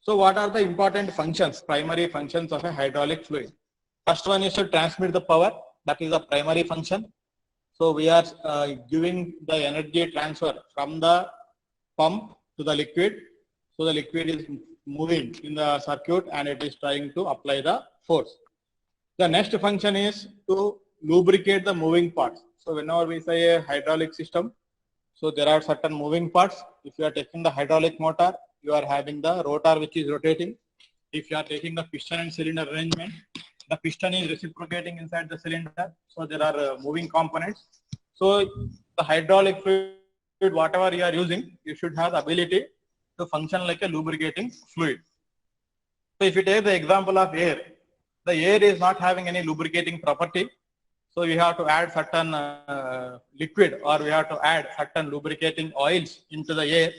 So what are the important functions, primary functions of a hydraulic fluid? First one is to transmit the power, that is the primary function. So we are giving the energy transfer from the pump to the liquid. So the liquid is moving in the circuit and it is trying to apply the force. The next function is to lubricate the moving parts. So whenever we say a hydraulic system, so there are certain moving parts. If you are taking the hydraulic motor, you are having the rotor which is rotating. If you are taking the piston and cylinder arrangement, the piston is reciprocating inside the cylinder. So there are moving components. So the hydraulic fluid, whatever you are using, you should have the ability to function like a lubricating fluid. So if you take the example of air, the air is not having any lubricating property. So we have to add certain liquid, or we have to add certain lubricating oils into the air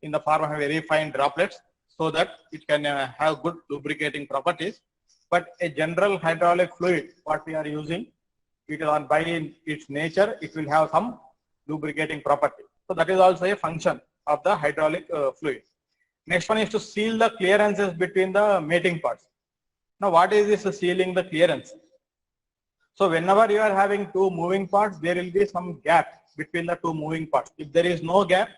in the form of very fine droplets so that it can have good lubricating properties. But a general hydraulic fluid, what we are using, it is on by its nature, it will have some lubricating property. So that is also a function of the hydraulic fluid. Next one is to seal the clearances between the mating parts. Now what is this sealing the clearance? So whenever you are having two moving parts, there will be some gap between the two moving parts. If there is no gap,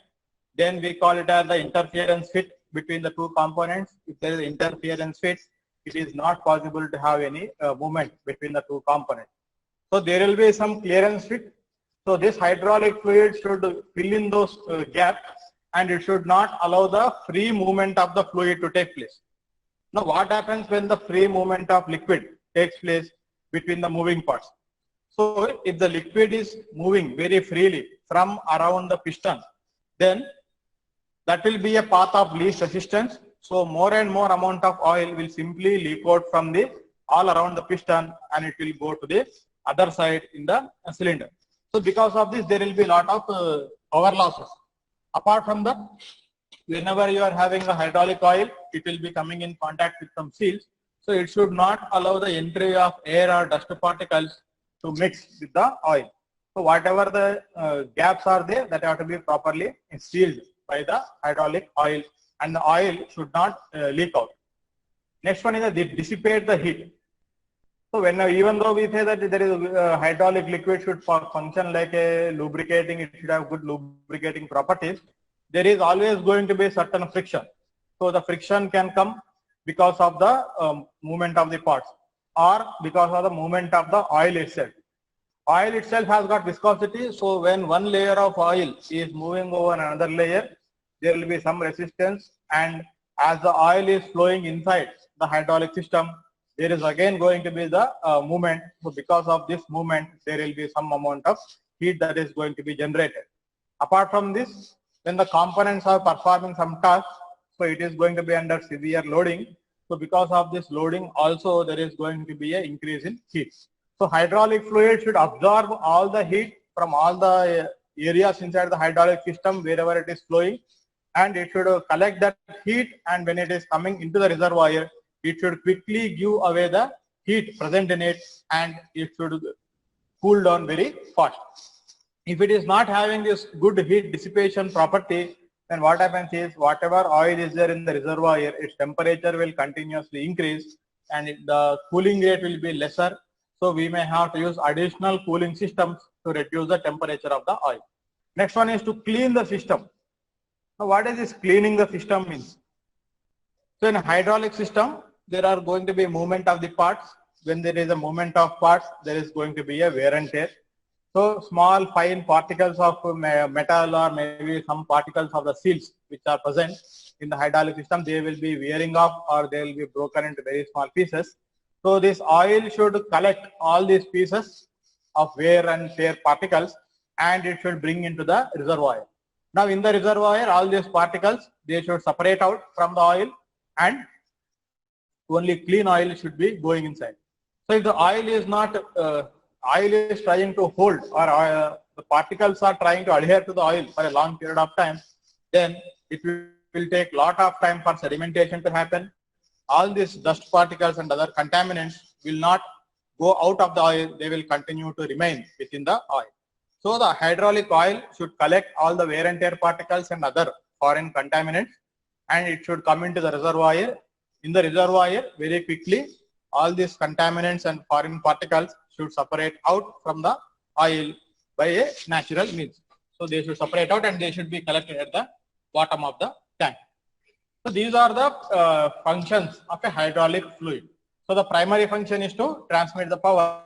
then we call it as the interference fit between the two components. If there is interference fit, it is not possible to have any movement between the two components. So there will be some clearance fit. So this hydraulic fluid should fill in those gaps, and it should not allow the free movement of the fluid to take place. Now what happens when the free movement of liquid takes place between the moving parts? So if the liquid is moving very freely from around the piston, then that will be a path of least resistance. So more and more amount of oil will simply leak out from the all around the piston, and it will go to the other side in the cylinder. So because of this, there will be a lot of power losses. Apart from that, whenever you are having a hydraulic oil, it will be coming in contact with some seals. So it should not allow the entry of air or dust particles to mix with the oil. So whatever the gaps are there, that have to be properly sealed by the hydraulic oil, and the oil should not leak out. Next one is that they dissipate the heat. So even though we say that there is hydraulic liquid should function like a lubricating, it should have good lubricating properties, there is always going to be certain friction. So the friction can come because of the movement of the parts, or because of the movement of the oil itself. Oil itself has got viscosity, so when one layer of oil is moving over another layer, there will be some resistance, and as the oil is flowing inside the hydraulic system, there is again going to be the movement. So because of this movement, there will be some amount of heat that is going to be generated. Apart from this, when the components are performing some tasks, so it is going to be under severe loading. So because of this loading also, there is going to be an increase in heat. So hydraulic fluid should absorb all the heat from all the areas inside the hydraulic system wherever it is flowing, and it should collect that heat, and when it is coming into the reservoir, it should quickly give away the heat present in it, and it should cool down very fast. If it is not having this good heat dissipation property, then what happens is whatever oil is there in the reservoir, its temperature will continuously increase, and the cooling rate will be lesser. So we may have to use additional cooling systems to reduce the temperature of the oil. Next one is to clean the system. Now what does this cleaning the system means? So in a hydraulic system, there are going to be movement of the parts. When there is a movement of parts, there is going to be a wear and tear. So small fine particles of metal, or maybe some particles of the seals which are present in the hydraulic system, they will be wearing off, or they will be broken into very small pieces. So this oil should collect all these pieces of wear and tear particles, and it should bring into the reservoir. Now in the reservoir, all these particles, they should separate out from the oil, and only clean oil should be going inside. So if the oil is not, oil is trying to hold, or the particles are trying to adhere to the oil for a long period of time, then it will take a lot of time for sedimentation to happen. All these dust particles and other contaminants will not go out of the oil, they will continue to remain within the oil. So the hydraulic oil should collect all the wear and tear particles and other foreign contaminants, and it should come into the reservoir. In the reservoir, very quickly, all these contaminants and foreign particles should separate out from the oil by a natural means. So they should separate out and they should be collected at the bottom of the tank. So these are the functions of a hydraulic fluid. So the primary function is to transmit the power,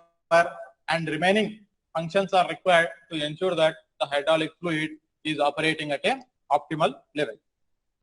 and remaining functions are required to ensure that the hydraulic fluid is operating at an optimal level.